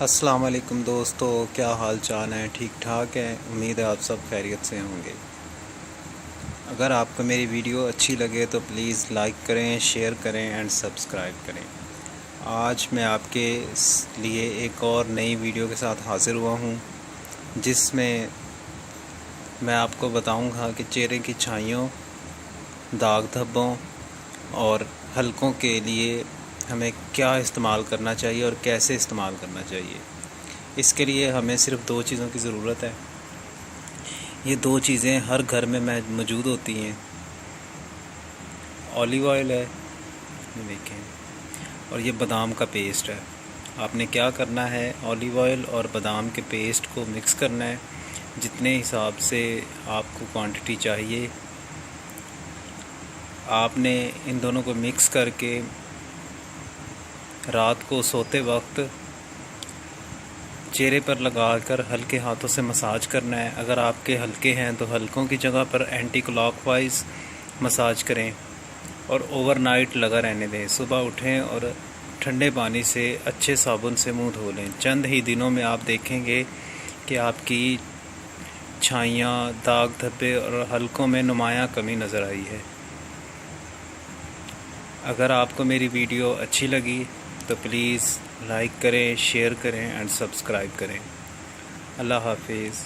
अस्सलाम वालेकुम दोस्तों, क्या हाल चाल है? ठीक ठाक है। उम्मीद है आप सब खैरियत से होंगे। अगर आपको मेरी वीडियो अच्छी लगे तो प्लीज़ लाइक करें, शेयर करें एंड सब्सक्राइब करें। आज मैं आपके लिए एक और नई वीडियो के साथ हाज़िर हुआ हूँ, जिसमें मैं आपको बताऊँगा कि चेहरे की छाइयों, दाग धब्बों और हलकों के लिए हमें क्या इस्तेमाल करना चाहिए और कैसे इस्तेमाल करना चाहिए। इसके लिए हमें सिर्फ़ 2 चीज़ों की ज़रूरत है। ये 2 चीज़ें हर घर में मौजूद होती हैं। ऑलिव ऑयल है, ये देखें, और ये बादाम का पेस्ट है। आपने क्या करना है, ऑलिव ऑयल और बादाम के पेस्ट को मिक्स करना है। जितने हिसाब से आपको क्वांटिटी चाहिए, आपने इन दोनों को मिक्स करके रात को सोते वक्त चेहरे पर लगाकर हल्के हाथों से मसाज करना है। अगर आपके हल्के हैं तो हल्कों की जगह पर एंटी क्लॉकवाइज मसाज करें और ओवरनाइट लगा रहने दें। सुबह उठें और ठंडे पानी से अच्छे साबुन से मुंह धो लें। चंद ही दिनों में आप देखेंगे कि आपकी छाइयाँ, दाग धब्बे और हलकों में नुमायाँ कमी नज़र आई है। अगर आपको मेरी वीडियो अच्छी लगी तो प्लीज़ लाइक करें, शेयर करें एंड सब्सक्राइब करें। अल्लाह हाफिज़।